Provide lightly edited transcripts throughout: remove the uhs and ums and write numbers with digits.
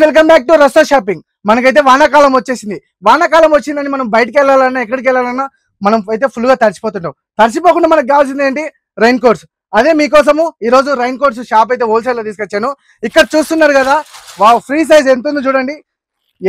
Welcome back to Rasta shopping. మనకైతే వానాకాలం వచ్చేసింది. వానాకాలం వచ్చిందని మనం బయటకు వెళ్ళాలన్నా ఎక్కడికి వెళ్ళాలన్నా మనం అయితే ఫుల్ గా తడిచిపోతుంటాం. తడిచిపోకుండా మనకు కావాల్సింది ఏంటి? Rain coats. అదే మీకోసము ఈ రోజు రైన్ కోట్స్ షాప్ అయితే హోల్సేల్ లో తీసుకొచ్చాను. ఇక్కడ చూస్తున్నారు కదా, వావ్, ఫ్రీ సైజ్ ఎంత ఉందో చూడండి.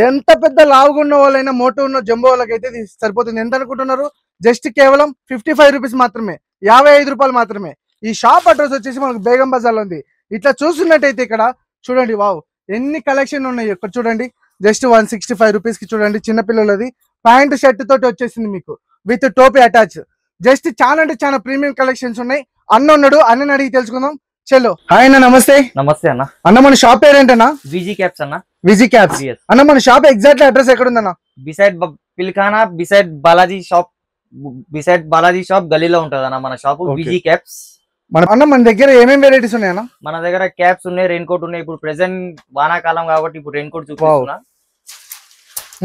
ఎంత పెద్ద లావుగా ఉన్న వాళ్ళైనా, మోటో ఉన్న జంబో వాళ్ళకైతే సరిపోతుంది. ఎంత అనుకుంటున్నారు? జస్ట్ కేవలం 55 రూపీస్ మాత్రమే, 55 రూపాయలు మాత్రమే. ఈ షాప్ అడ్రస్ వచ్చేసి మనకు బేగం బజార్ లో ఉంది. ఇట్లా చూస్తున్నట్టయితే ఇక్కడ చూడండి, వావ్, ఎన్ని కలెక్షన్ ఉన్నాయి ఇక్కడ చూడండి. జస్ట్ 165 రూపీస్ కి చూడండి, చిన్నపిల్లలది ప్యాంట్ షర్ట్ తోటి వచ్చేసింది మీకు విత్ టోపీ అటాచ్. జస్ట్ చాలా అంటే చాలా ప్రీమియం కలెక్షన్స్ ఉన్నాయి. అన్న ఉన్నాడు, అన్నని అడిగి తెలుసుకుందాం. చలో. హాయ్ అన్న, నమస్తే. నమస్తే అన్న. అన్న మన షాప్ పేరేంటన్నా? విజీ క్యాప్స్ అన్న. విజీ క్యాప్స్. అన్న మన షాప్ ఎగ్జాక్ట్లీ అడ్రస్ ఎక్కడ ఉందన్న? బిసైడ్ పిల్ఖానా, బిసైడ్ బాలాజీ షాప్ గలీలో ఉంటది అన్న మన షాప్. విజీ క్యాప్స్. మన దగ్గర ఏమేమి వెరైటీస్ ఉన్నాయన్న? మన దగ్గర క్యాప్స్ ఉన్నాయి, రెయిన్ కోట్ ఉన్నాయి. ఇప్పుడు ప్రెసెంట్ వానాకాలం కాబట్టి ఇప్పుడు రెయిన్ కోట్ చూపిస్తున్నా.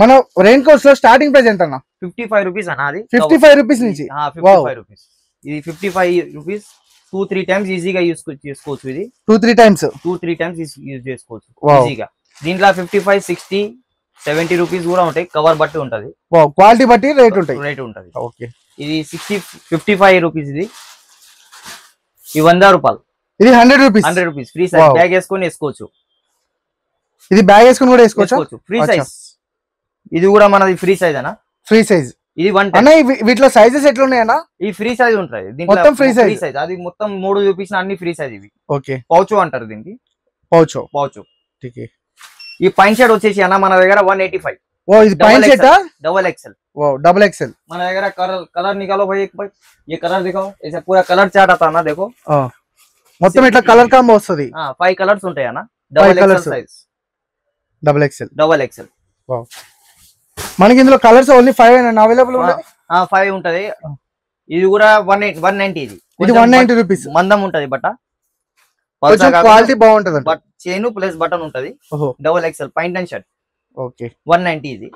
మన రెయిన్ కోట్స్ లో స్టార్టింగ్ ప్రైస్ ఎంత అన్న? 55 రూపీస్ అన్న. అది 55 రూపీస్ నుంచి. 55 రూపీస్. ఇది 55 రూపీస్. 2-3 టైమ్స్ ఈజీగా యూజ్ చేసుకోవచ్చు. ఇది 2-3 టైమ్స్ యూజ్ చేసుకోవచ్చు ఈజీగా. దీంట్లో 55, 60, 70 రూపీస్ కూడా ఉంటాయి. కవర్ బట్టి ఉంటది, క్వాలిటీ బట్టి రేట్ ఉంటది. ఓకే. ఇది 55 రూపీస్. ఇది 100 రూపాయలు. ఇది 100 రూపీస్. Free size. బ్యాగ్ వేసుకొని వేసుకోవచ్చు. ఇది బ్యాగ్ వేసుకొని కూడా వేసుకోవచ్చు. Free size. ఇది కూడా మనది ఫ్రీ సైజ్ అన్న. Free size. ఇది 1 అన్న. వీటిలో సైజెస్ ఎట్లా ఉన్నాయన్నా? ఈ ఫ్రీ సైజ్ ఉంటాయి. మొత్తం ఫ్రీ సైజ్. అది మొత్తం 3 చూపించిన అన్ని ఫ్రీ సైజ్ ఇవి. ఓకే. పౌచో అంటారు దీనికి. పౌచో. ఈ పైన్ షర్ట్ వచ్చేసి అన్న మన దగ్గర 185. ఓ, ఇది పైన్ షర్ట్ डबल एक्सएल. ఓ, डबल एक्सएल. మన దగ్గర కలర్ निकालो भाई. एक भाई ये कलर दिखाओ. ऐसा पूरा कलर चार्ट आता है ना, देखो. మొత్తం ఇట్లా కలర్ కాంబో వస్తది. 5 కలర్స్ ఉంటాయి అన్న. Double XL size. Double XL. Wow. మనకి ఇందులో కలర్స్ ఓన్లీ 5 ఏనా అవైలబుల్ ఉన్నాయి? 5 ఉంటది. ఇది కూడా 190. ఇది 190 రూపీస్. మందం ఉంటది బట్ట. కొంచెం క్వాలిటీ బాగుంటది. బట్ చైన్ ప్లస్ బటన్ ఉంటది. Double XL paint and shirt. Okay. 190.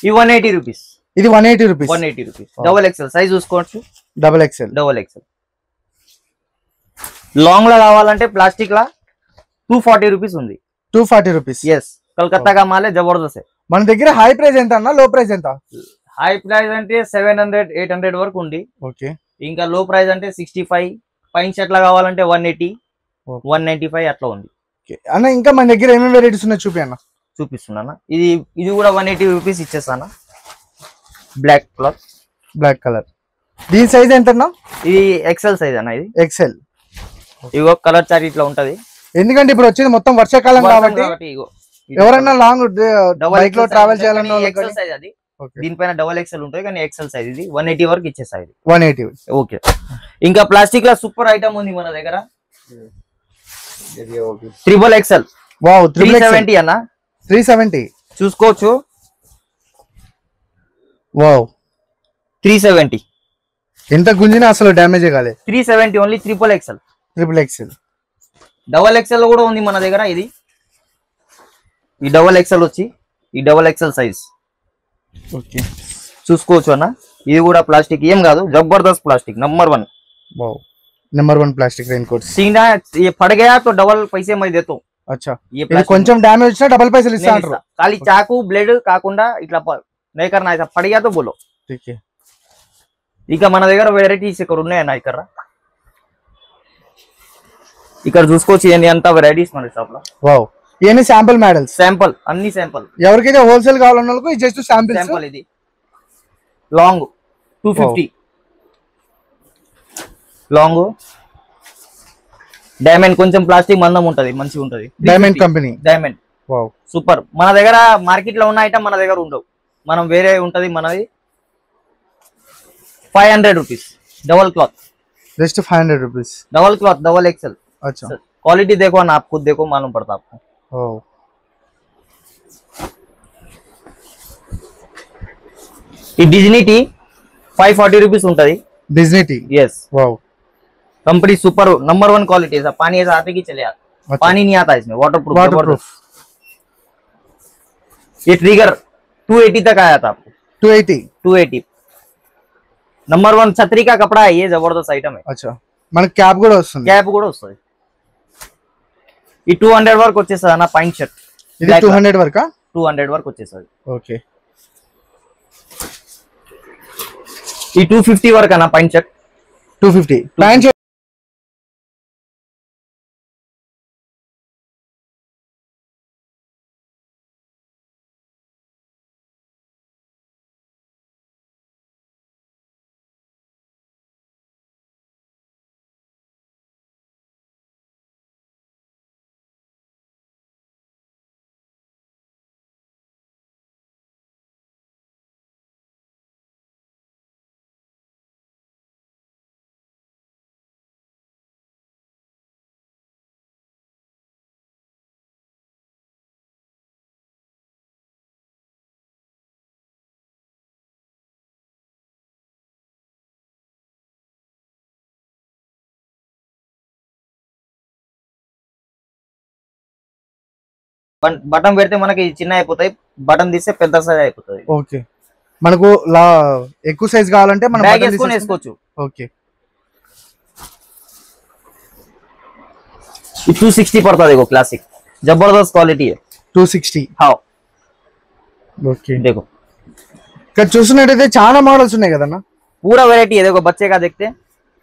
ఇది 180 రూపీస్. ఇది 180 రూపీస్. డబుల్ ఎక్స్ఎల్ సైజ్ చూసుకోవచ్చు. Double XL. లాంగ్ లా కావాలంటే ప్లాస్టిక్ లా 240 రూపీస్ ఉంది. 240 రూపీస్. ఎస్. కలకత్తా కా మాలే జబర్దస్త్. మన దగ్గర హై ప్రైస్ ఎంత అన్న, లో ప్రైస్ ఎంత? హై ప్రైస్ అంటే 700, 800 వరకు ఉంది. ఓకే. ఇంకా లో ప్రైస్ అంటే 65. పైన్ షర్ట్ లా కావాలంటే 180, 195 అట్లా ఉంది. అన్న ఇంకా మన దగ్గర ఏమేమి వెరైటీస్ ఉన్నాయి చూపి అన్న. చూపిస్తున్నా. ఇది కూడా 180 రూపీస్ ఇచ్చేస్తాను. Black cloth, black colour. దీని సైజ్ ఎంత అన్న? ఇది ఎక్సెల్ సైజ్ అన్న. ఇది ఎక్సెల్. ఇగో కలర్ చార్ట్ ఇట్లా ఉంటది. ఎందుకంటే ఇప్పుడు వచ్చేది మొత్తం వర్షాకాలం కాబట్టి ఎవరైనా లాంగ్ బైక్ లో ట్రావెల్ చేయాలన్నా ఎక్సెల్ సైజ్. అది దీనిపైన డబుల్ ఎక్సెల్ ఉంటుంది కానీ ఎక్సెల్ సైజ్. ఇది 180 వరకు ఇచ్చేసాయి. 180. ఓకే. ఇంకా ప్లాస్టిక్ లో సూపర్ ఐటమ్ ఉంది మన దగ్గర. Triple XL. వావ్. 370 అన్న. 370 చూసుకోవచ్చు. వావ్. 370. ఎంత గుంజినా అసలు డ్యామేజ్ కాలేదు. 370 only. Triple XL. Double XL కూడా ఉంది మన దగ్గర. ఇది ఈ డబల్ ఎక్సెల్ వచ్చి ఈ డబల్ ఎక్సెల్ సైజ్. ఓకే. చూసుకోవచ్చు అన్న. ఇది కూడా ప్లాస్టిక్ ఏం కాదు, Jabardasth plastic. Number 1. Wow. Number 1 plastic raincoat. सीधा ये फट गया तो डबल पैसे मैं देता हूं. अच्छा. ये కొంచెం డ్యామేజ్ వచ్చినా డబుల్ పైసలు ఇస్తా అంటారు. ఖాళీ చాకు బ్లేడ్ కాకుండా ఇట్లా नहीं करना ऐसा फट गया तो बोलो. ठीक है. ఇక మన దగ్గర వెరైటీస్ ఇక్కడ ఉన్నాయన్న. ఇక్కడ చూసుకోవచ్చు. ఎంత వెరైటీస్ మన షాప్ లో. వావ్. ఇవన్నీ శాంపుల్ మోడల్స్. అన్ని శాంపుల్. ఎవరికైతే హోల్సేల్ కావాలన్న వాళ్ళకి జస్ట్ శాంపుల్. ఇది లాంగ్ 250. Long diamond. కొంచెం ప్లాస్టిక్ మందం ఉంటది, మంచిగా ఉంటది. Diamond company. Diamond. Wow. Super. మన దగ్గర మార్కెట్ లో ఉన్న ఐటమ్ మన దగ్గర ఉండవు. మనం వేరే ఉంటది మనది. 500 rupees. Double cloth. Just 500 rupees. Double cloth, double XL. अच्छा. क्वालिटी देखो ना, आप खुद देखो, मालूम पड़ता आपको. ओह. ये डिज्नी टी 540 रुपीस ఉంటది. Disney T. Yes. Wow. Company super number 1 quality है. पानी ऐसा आते की चले आता. अच्छा. पानी नहीं आता इसमें. वाटरप्रूफ. ये ट्रिगर 280 तक आया था आपको. 280. नंबर 1 छतरी का कपड़ा है. ये जबरदस्त आइटम है. अच्छा. మన క్యాప్ కూడా వస్తుంది. ఈ 200 వరకు వచ్చేస్తుంది అన్న పాయింట్ షర్ట్. ఇది 200 వరకా? 200 వరకు వచ్చేస్తుంది. ఓకే. ఈ 250 వరకు అన్న pant shirt. 250 pant shirt. Button పెడితే మనకి చిన్న అయిపోతాయి, బటన్ తీస్తే పెద్ద సైజ్ అయిపోతుంది. ఓకే. మనకు ఎక్కువ సైజ్ కావాలంటే మనం బ్యాగ్ వేసుకొని వేసుకోవచ్చు. ఓకే. 260 पड़ता देखो क्लासिक जबरदस्त क्वालिटी है 260 हाँ ओके देखो ఇక్కడ చూస్తున్నట్టయితే చాలా మోడల్స్ ఉన్నాయి కదన్నా पूरा वैरायटी है देखो बच्चे का देखते हैं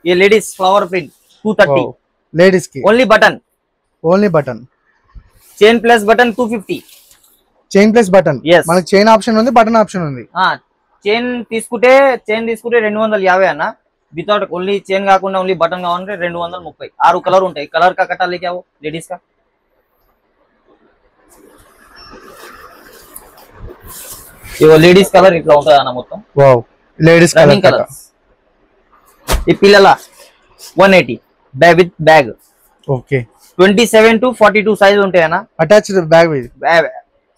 ये लेडीज फ्लावर प्रिंट 230 लेडीज की only button chain plus button 250 chain plus button Yes. మనకి చైన్ ఆప్షన్ ఉంది బటన్ ఆప్షన్ ఉంది చైన్ తీసుకుంటే 250 అన్న వితౌట్ ఓన్లీ చైన్ కాకుండా ఓన్లీ బటన్ కావాలంటే 230 6 కలర్ ఉంటాయి కలర్ కా కట్టాలి क्या वो लेडीज का ये लेडीज कलर ఇట్లా ఉంటది అన్న మొత్తం వావ్ లేడీస్ రన్నింగ్ కలర్స్ ఈ పిల్లల 180 bag with bag okay 27 to 42 size ఉంటాయి అన్న అటాచ్డ్ బ్యాగ్ ఇది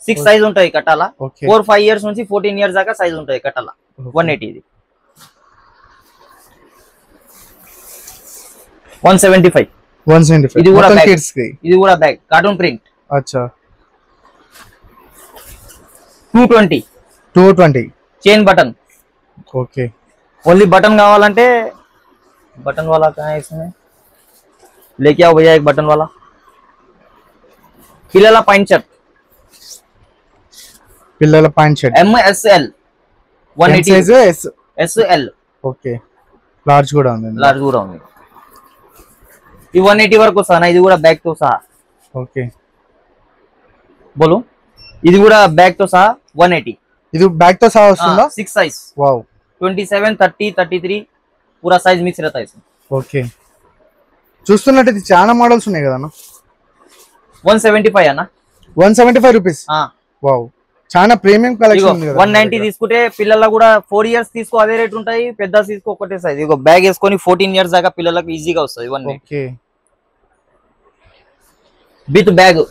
6 సైజ్ ఉంటాయి కట్టాల ఓకే 4-5 ఇయర్స్ నుంచి 14 ఇయర్స్ దాకా సైజ్ ఉంటాయి కట్టాల 180 ఇది 175 ఇది కూడా బ్యాగ్ కిడ్స్ కి ఇది కూడా బ్యాగ్ కార్టూన్ ప్రింట్ అచ్చా 220 chain button okay only button कावाలంటే बटन वाला कहां है इसमें लेके आओ भैया एक बटन वाला పిల్లల pant shirt M S L 180 size S L okay large కూడా ఉంది ఈ 180 వరకు వస్తానా ఇది కూడా బ్యాగ్ తో సహా ఓకే बोलो ఇది కూడా బ్యాగ్ తో సహా 180 ఇది బ్యాగ్ తో సహా వస్తుందా 6 साइज वाओ 27 30 33 पूरा साइज मिक्स रहता है इसमें ఓకే చూస్తున్నట్టు చాలా మోడల్స్ ఉన్నాయి కదా అన్న 175 అన్న 175 రూపీస్ వావ్ చాలా ప్రీమియం కలెక్షన్ ఉంది కదా 190 తీసుకుంటే పిల్లల కూడా 4 ఇయర్స్ తీసుకో అదే రేట్ ఉంటాయి పెద్ద తీసుకో ఒకటే సైజ్ ఇగో బ్యాగ్ వేసుకొని 14 ఇయర్స్ దాకా పిల్లలకు ఈజీగా వస్తది 190 ఓకే విత్ బ్యాగ్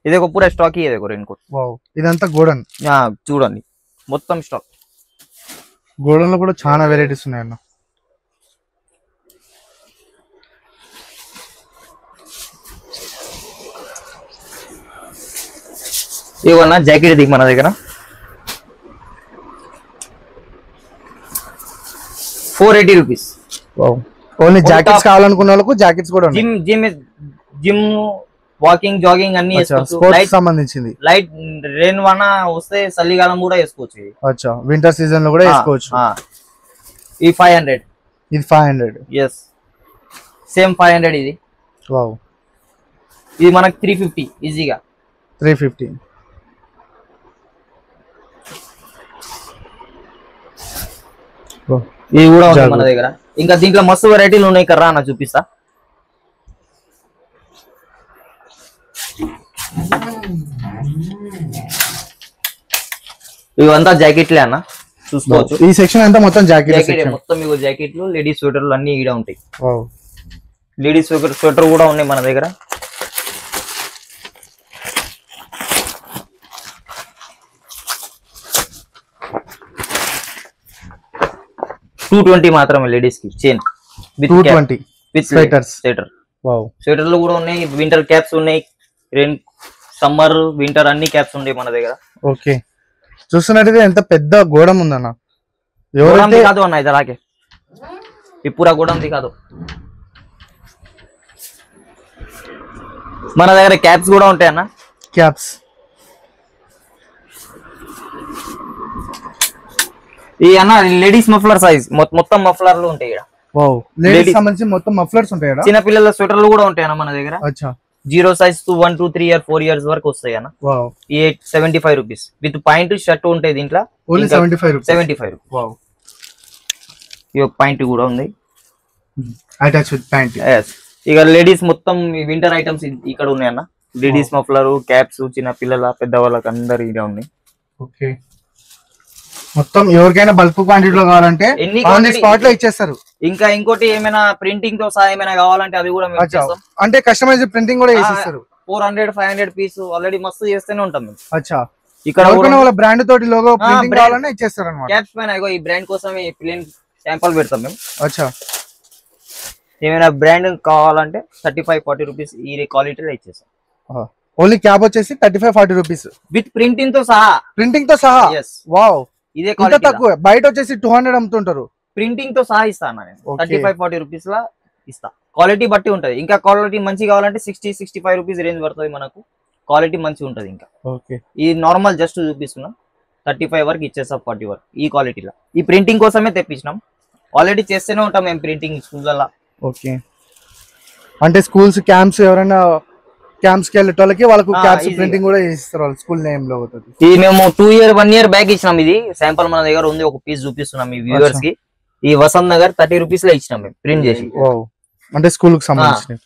ఇది ఒక పూరా స్టాక్ ఈ देखो रेनकोट వావ్ ఇదంతా గోడన్ చూడండి మొత్తం స్టాక్ గోడన్ లో కూడా చాలా వెరైటీస్ ఉన్నాయి అన్న ఇవన్న జాకెట్ దిగు మన దగ్గర 480 రూపీస్ వావ్ ఓన్లీ జాకెట్స్ కావాలనుకున్న వాళ్ళకు జాకెట్స్ కూడా ఉన్నాయి జిమ్ వాకింగ్ జాగింగ్ అన్ని వేసుకోవచ్చు స్పోర్ట్స్ సంబంధించింది లైట్ రెయిన్ వాన వస్తే చలికాలం కూడా వేసుకోవచ్చు అచ్చా వింటర్ సీజన్ లో కూడా వేసుకోవచ్చు ఈ 500 ఇది 500 yes సేమ్ 500 ఇది వావ్ ఇది మనకి 350 ఈజీగా 350 ఇది కూడా ఉంది మన దగ్గర ఇంకా దీంట్లో మస్తు వెరైటీలు ఉన్నాయి కర్రా అన్న చూపిస్తా ఇవంతా జాకెట్లే అన్న చూసుకోవచ్చు. ఈ సెక్షన్ అంతా మొత్తం జాకెట్ జాకెట్ సెక్షన్. మొత్తం ఇగో జాకెట్లు, లేడీస్ స్వెటర్లు అన్ని ఈడ ఉంటాయి. వావ్. లేడీస్ స్వెటర్ కూడా ఉన్నాయి మన దగ్గర. $220 మాత్రమే లేడీస్ కి chain with 220 with sweaters. Sweater. Wow. స్వెటర్లు కూడా ఉన్నాయి, వింటర్ క్యాప్స్ ఉన్నాయి, రెయిన్ సమ్మర్ వింటర్ అన్ని క్యాప్స్ ఉన్నాయి మన దగ్గర. ఓకే, చూస్తున్నట్టయితే ఎంత పెద్ద గోడం ఉందన్న. గోడం ఎవరైతే కాదు అన్న, ఇది అలాగే ఈ పూరా గోడం కాదు. మన దగ్గర క్యాప్స్ కూడా ఉంటాయి అన్న. క్యాప్స్ ఈ అన్న లేడీస్ మఫ్లర్ సైజ్ మొత్తం మఫ్లర్లు ఉంటాయి ఇక్కడ. వావ్. లేడీస్ సంబంధించి మొత్తం మఫ్లర్స్ ఉంటాయి కదా. చిన్న పిల్లల స్వెటర్లు కూడా ఉంటాయి అన్న మన దగ్గర. అచ్చా. 0 size to 1 to 3 year 4 years వరకు వస్తాయి అన్న. వావ్. ఈ 75 రూపీస్ విత్ పాయింట్ షర్ట్ ఉంటాయి దీంట్లో. Only 75 rupees. 75 రూపీస్. వావ్. ఈ పాయింట్ కూడా ఉంది అటాచ్ విత్ ప్యాంట్. ఇక లేడీస్ మొత్తం వింటర్ ఐటమ్స్ ఇక్కడ ఉన్నాయి అన్న. లేడీస్ మఫ్లర్, క్యాప్స్, చిన్న పిల్లల పెద్దవాళ్ళకి అందరు ఇక్కడ ఉన్నాయి. ఓకే, మొత్తం ఎవరికైనా బల్క్ క్వాంటిటీలో కావాలంటే ఎన్ని ఆన్ ది స్పాట్ లో ఇచ్చేస్తారు. ఇంకా ఇంకోటి ఏమైనా ప్రింటింగ్ తో సహా ఏమైనా కావాలంటే అది కూడా మేము అచ్చా, చేస్తాం. అంటే కస్టమైజ్ ప్రింటింగ్ కూడా చేసిస్తారు. 400-500 పీస్ ఆల్రెడీ మస్తు చేస్తూనే ఉంటాం మేము. అచ్చా, ఇక్కడ వాళ్ళ బ్రాండ్ తోటి లోగో ప్రింటింగ్ brand. కావాలన్నా ఇచ్చేస్తారు అన్నమాట. క్యాప్స్ పైన ఇగో ఈ బ్రాండ్ కోసం ప్లేన్ శాంపుల్ పెడతాం మేము. అచ్చా, ఏమైనా బ్రాండ్ కావాలంటే 35-40 రూపీస్ ఈ క్వాలిటీలో ఇచ్చేస్తాం. ఓన్లీ క్యాప్ వచ్చేసి 35-40 రూపీస్ విత్ ప్రింటింగ్ తో సహా. ప్రింటింగ్ తో సహా. Yes. వావ్. ఇదే ఇంత క్వాలిటీ తక్కువ, బయట వచ్చేసి 200 అమ్ముతుంటారు. ప్రింటింగ్ తో సహా ఇస్తా అన్న నేను. Okay. 35-40 రూపీస్ లా ఇస్తా. క్వాలిటీ బట్టి ఉంటది. ఇంకా క్వాలిటీ మంచి కావాలంటే 60-65 రూపీస్ రేంజ్ పడుతుంది మనకు. క్వాలిటీ మంచిగా ఉంటది. ఇంకా ఓకే, ఈ నార్మల్ జస్ట్ చూపిస్తున్నా 35 వరకు ఇచ్చేస్తా, 40 వరకు ఈ క్వాలిటీలో. ఈ ప్రింటింగ్ కోసమే తెప్పించినాం. ఆల్రెడీ చేస్తూనే ఉంటాం మేము ప్రింటింగ్ స్కూళ్ళ. ఓకే, అంటే స్కూల్స్ క్యాంప్స్ ఎవరైనా క్యాంప్స్ కి వెళ్ళేటోళ్ళకి వాళ్ళకు క్యాప్స్ easy. ప్రింటింగ్ కూడా చేస్తారు వాళ్ళ స్కూల్ నేమ్ లో అవుతుంది. ఇది మేము 1 year బ్యాక్ ఇచ్చినాం. ఇది శాంపుల్ మన దగ్గర ఉంది, ఒక పీస్ చూపిస్తున్నాం ఈ వ్యూవర్స్ కి. ఈ వసంత్ నగర్ 30 రూపీస్ లో ఇచ్చినాం మేము ప్రింట్ చేసి. వావ్, అంటే స్కూల్ కి సంబంధించిన.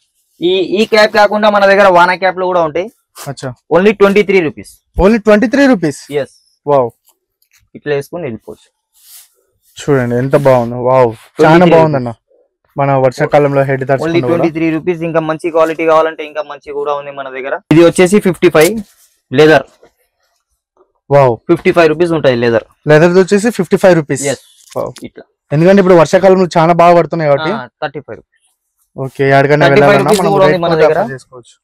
ఈ క్యాప్ కాకుండా మన దగ్గర వానా క్యాప్ లో కూడా ఉంటాయి. అచ్చా, only 23 rupees. Only 23 rupees. Yes. Wow, ఇట్లా వేసుకుని వెళ్ళిపోవచ్చు. చూడండి ఎంత బాగుంది. వావ్, చాలా బాగుందన్న. మన వర్షాకాలంలో హెడ్ ఓన్లీ 23 రూపీస్. ఇంకా మంచి క్వాలిటీ కావాలంటే ఇంకా మంచి కూడా ఉంది మన దగ్గర. ఇది వచ్చేసి 55 లెదర్. వావ్, 55 రూపీస్ ఉంటాయి లెదర్. లెదర్ వచ్చేసి 55 రూపీస్. ఇట్లా ఎందుకంటే ఇప్పుడు వర్షాకాలంలో చాలా బాగా పడుతున్నాయి కాబట్టి 35 రూపీస్. ఓకే, ఎక్కడికైనా 35 వెళ్ళాలన్నా రూపీస్ మనం కూడా ఉంది రేట్ మన కూడా దగ్గర. afford చేసుకోవచ్చు.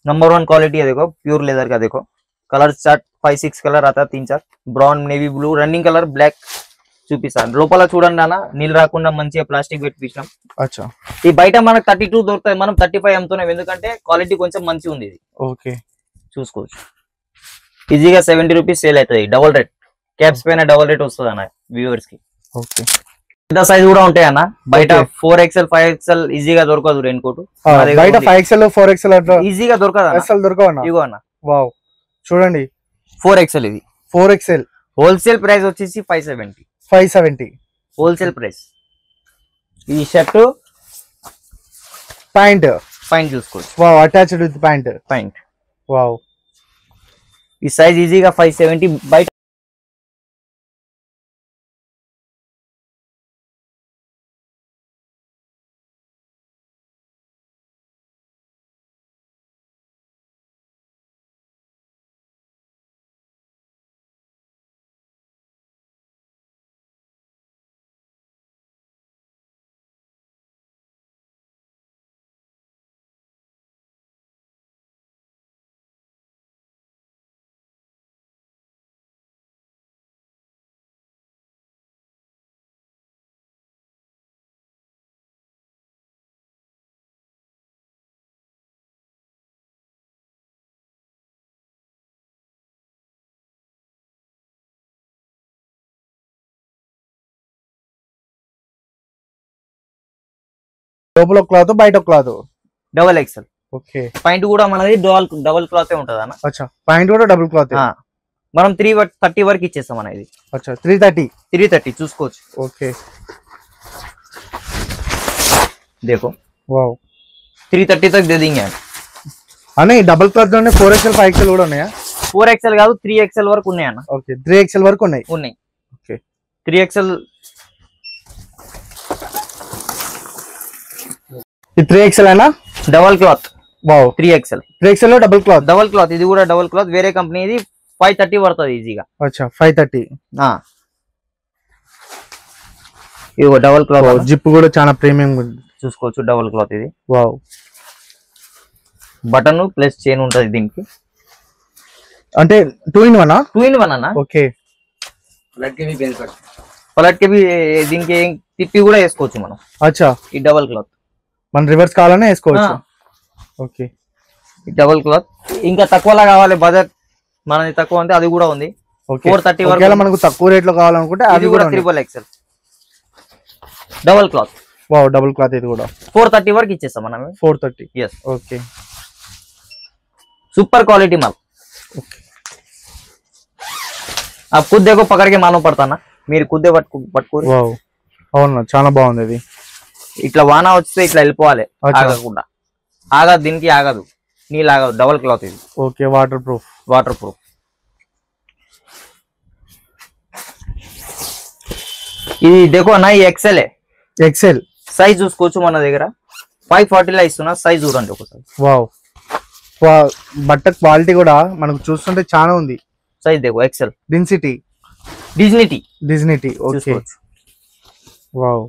नंबर 1 क्वालिटी है देखो, प्योर लेदर का देखो. कलर चार्ट 5-6 कलर आता है, 3-4 brown, navy blue, running colour black చూపిస్తాను. లోపల చూడండి అన్న, నీళ్ళు రాకుండా మంచిగా ప్లాస్టిక్ పెట్టించాం. అచ్చా, ఈ బయట మనకు 32 దొరుకుతాయి, మనం 35 అమ్ముతున్నాం. ఎందుకంటే క్వాలిటీ కొంచెం మంచిగా ఉంది. ఇది ఓకే, చూసుకోవచ్చు. ఈజీగా 70 రూపీస్ సేల్ అవుతుంది. డబుల్ రేట్ క్యాప్స్ పైన డబుల్ రేట్ వస్తుంది అన్న వ్యూవర్స్ కి. ఓకే, పెద్ద సైజ్ కూడా ఉంటాయి అన్న. బయట 4XL 5XL ఈజీగా దొరకదు రెయిన్ కోట్. బయట 5XL 4XL అట్లా ఈజీగా దొరకదు అసలు దొరకవన్నా. ఇగో అన్న, వావ్, చూడండి 4XL ఇది 4XL. హోల్సేల్ ప్రైస్ వచ్చేసి 570 హోల్సేల్ ప్రైస్. ఈ షర్ట్ ప్యాంట్ చూసుకోవచ్చు. Wow, attached with pant. Wow, ఈ సైజ్ ఈజీగా 570 బయట. లోపల క్లాత్ బయట cloth. Double XL. Okay, point కూడా మనది డబల్ క్లాత్ ఉంటది అన్న. అచ్చా, పాయింట్ కూడా డబుల్ క్లాత్. మనం 330 వరకు ఇచ్చేస్తాం అన్న. ఇది అచ్చా, 330 చూసుకోవచ్చు. ఓకే, देखो వావ్, 330 तक दे देंगे అన్న. ఈ డబుల్ క్లాత్ లోనే 4XL 5XL కూడా ఉన్నాయా? 4XL కాదు, 3XL వరకు ఉన్నాయి అన్న. ఓకే, 3XL వరకు ఉన్నాయి. ఓకే, 3XL ఇది 3XL అయినా double cloth. Wow 3XL 3XL లో డబుల్ క్లాత్. డబల్ క్లాత్, ఇది కూడా డబల్ క్లాత్. వేరే కంపెనీ ఇది 530 పడుతుంది ఈజీగా. అచ్చా 530. ఇది డబల్ క్లాత్. జిప్ కూడా చాలా ప్రీమియం ఉంది చూసుకోవచ్చు. డబల్ క్లాత్ ఇది. వావ్. బటన్ ప్లస్ చైన్ ఉంటది దీనికి. అంటే 2 in 1 2 in 1 అన్న. ఓకే. పలట్ కి దీనికి తిప్పి కూడా వేసుకోవచ్చు మనం. అచ్చా ఈ డబల్ క్లాత్ మన రివర్స్ కావాలనే వేసుకోవచ్చు. ఓకే. ఈ డబల్ క్లాత్. ఇంకా తక్కువలా కావాలి బజెట్ మనది తక్కువ అంటే అది కూడా ఉంది. 430 వరకు మనకు తక్కువ రేట్ లో కావాలనుకుంటే అది కూడా XXL double cloth. Wow double cloth. ఇది కూడా 430 వరకు ఇచ్చేస్తాం మనం. 430. yes. ఓకే. सुपर क्वालिटी माल. आप खुद देखो पकड़ के मालूम पड़ता ना, మీరు కుద్దే పట్టుకోరు. వావ్ అవునా చాలా బాగుంది ఇది. ఇట్లా వాన వస్తే ఇట్లా వెళ్ళిపోవాలి ఆగకుండా. ఆగదు దీనికి, ఆగదు నీళ్ళు ఆగదు. డబల్ క్లాత్ ఇది. Okay. Water proof. Water proof. ఇది देखो అన్న ఈ ఎక్సెల్ ఎక్సెల్ సైజ్ చూసుకోవచ్చు మన దగ్గర. 540 లా ఇస్తున్నా. సైజ్ చూడండి ఒకసారి. వావ్. బట్ట క్వాలిటీ కూడా మనకు చూస్తుంటే చాలా ఉంది. సైజ్ देखो ఎక్సెల్. డిజ్నిటీ. ఓకే. వావ్.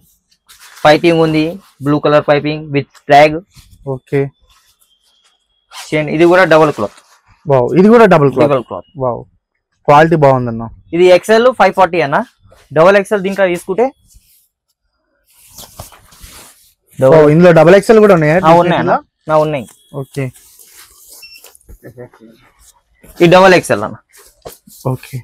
పైపింగ్ ఉంది, blue colour piping with flag. Okay. Chain ఇది కూడా డబుల్ క్లాత్. వావ్ ఇది కూడా డబుల్ క్లాత్. వావ్ క్వాలిటీ బాగుందన్న. ఇది ఎక్సెల్ 540 అన్న. డబుల్ ఎక్సెల్ దీంట్లో తీసుకుంటే ఇందులో డబుల్ ఎక్సెల్ కూడా ఉన్నాయా? ఉన్నాయి. ఓకే. ఈ డబుల్ ఎక్సెల్ అన్న. ఓకే.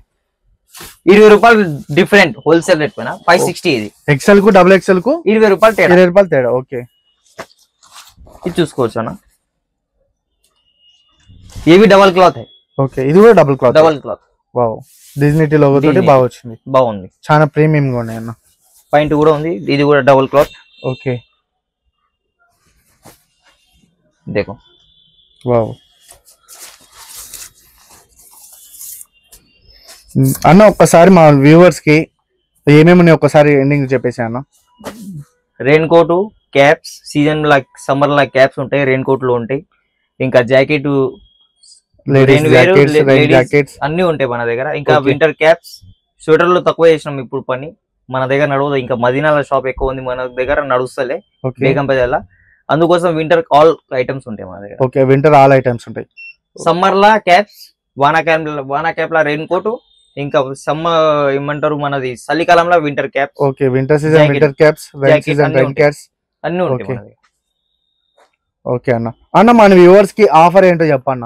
20 రూపాయలు డిఫరెంట్ హోల్సేల్ రేట్ పైన. 560 ఇది. ఎక్సెల్ కు డబుల్ ఎక్సెల్ కు 20 రూపాయలు తేడా. 20 రూపాయలు తేడా. ఓకే. ఇది చూసుకోవచ్చు అన్న. ఇది డబుల్ క్లాత్. ఓకే. ఇది కూడా డబుల్ క్లాత్. వావ్ డిజ్నిటీ లోగో తోటి బాగా వచ్చింది. బాగుంది. చాలా ప్రీమియం గా ఉన్నాయి అన్న. పాయింట్ కూడా ఉంది. ఇది కూడా డబుల్ క్లాత్. ఓకే. देखो వావ్. అన్న ఒక్కసారి మా వ్యూవర్స్ కి ఏమేమి ఉన్నాయి ఒక్కసారి ఎండింగ్ చెప్పేసి అన్న. రెయిన్ కోట్, క్యాప్స్, సీజన్ లా సమ్మర్ లా క్యాప్స్ ఉంటాయి, రెయిన్ కోట్ లో ఉంటాయి. ఇంకా జాకెట్, జాకెట్స్ అన్ని ఉంటాయి మన దగ్గర. ఇంకా వింటర్ క్యాప్స్, స్వెటర్లు తక్కువ చేసినాం ఇప్పుడు పని. మన దగ్గర నడవదు. ఇంకా మదీనాల షాప్ ఎక్కువ ఉంది మన దగ్గర, నడుస్తలే బేగం బజార్లా. అందుకోసం వింటర్ ఆల్ ఐటమ్స్ ఉంటాయి మన దగ్గర. ఓకే. వింటర్ ఆల్ ఐటమ్స్ ఉంటాయి. సమ్మర్ లా క్యాప్స్, వానా క్యాప్ లా రెయిన్ కోట్, ఇంకా సమ్మర్ ఏమంటారు మనది చలికాలంలో winter caps. Okay. Winter season winter caps, rain season rain caps అన్ని ఉంటాయి మన దగ్గర. ఓకే అన్న మన వ్యూవర్స్ కి ఆఫర్ ఏంటో చెప్పన్న.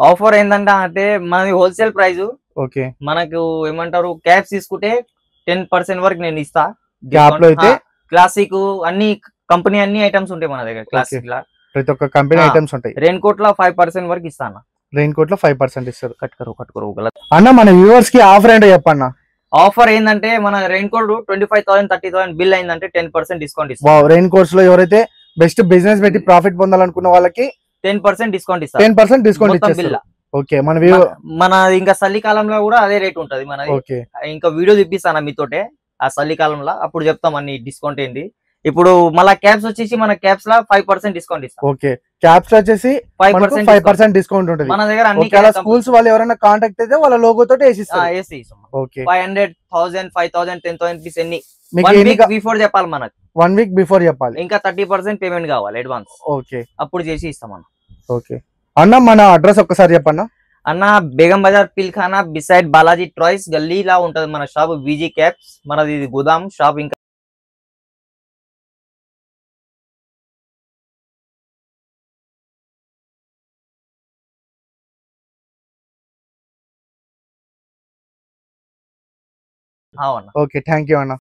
ఆఫర్ ఏంటంటే అంటే మనది హోల్సేల్ ప్రైస్. ఓకే. మనకు ఏమంటారు క్యాప్స్ తీసుకుంటే 10% వరకు నేను ఇస్తా. క్యాప్ లో అయితే క్లాసిక్ అన్ని కంపెనీ అన్ని ఐటమ్స్ ఉంటాయి మన దగ్గర. క్లాసిక్ లా ప్రతి ఒక్క కంపెనీ ఐటమ్స్ ఉంటాయి. రెయిన్ కోట్ లో 5% వరకు ఇస్తాను. రెయిన్ కోట్ లో 5% ఇస్తారు. కట్టుకోరు అన్న మన వ్యూవర్స్ కి ఆఫర్ ఏంటో చెప్పన్న. ఆఫర్ ఏంటంటే మన రెయిన్ కోట్ 25,000 30,000 బిల్ అయిందంటే 10% డిస్కౌంట్ ఇస్తాం. వావ్. రెయిన్ కోట్స్ లో ఎవరైతే బెస్ట్ బిజినెస్ పెట్టి ప్రాఫిట్ పొందాలనుకున్న వాళ్ళకి 10% డిస్కౌంట్ ఇస్తాం. 10% డిస్కౌంట్ ఇస్తారు. ఓకే. మన ఇంకా చలికాలంలో కూడా అదే రేట్ ఉంటది మనది. ఓకే. ఇంకా వీడియో చూపిస్తాను మీతోటే ఆ చలికాలంలో, అప్పుడు చెప్తాం అన్ని డిస్కౌంట్ ఏంటి. ఇప్పుడు మళ్ళా క్యాప్స్ వచ్చేసి మన క్యాప్స్ లా 5% డిస్కౌంట్ ఇస్తాం. ఓకే. క్యాప్స్ వచ్చేసి 5% డిస్కౌంట్ ఉంటుంది మన దగ్గర. అన్ని స్కూల్స్ వాళ్ళు ఎవరైనా కాంటాక్ట్ అయితే వాళ్ళ లోగో తోటి వేసి ఓకే. 500, 1000, 5000, 10,000 పీస్ ఎన్ని బిఫోర్ చెప్పాలి మనకు. 1 వీక్ బిఫోర్ చెప్పాలి. ఇంకా 30% పేమెంట్ కావాలి అడ్వాన్స్. ఓకే. అప్పుడు చేసి ఇస్తాం అన్న. ఓకే అన్న మన అడ్రస్ ఒక్కసారి చెప్పన్నా. అన్న బేగం బజార్ పిల్ఖానా బిసైడ్ బాలాజీ ట్రాయ్స్ గల్లీలా ఉంటది మన షాప్. విజీ క్యాప్స్ మనది గోదాం షాప్. ఇంకా ఓకే. థ్యాంక్ యూ అన్న.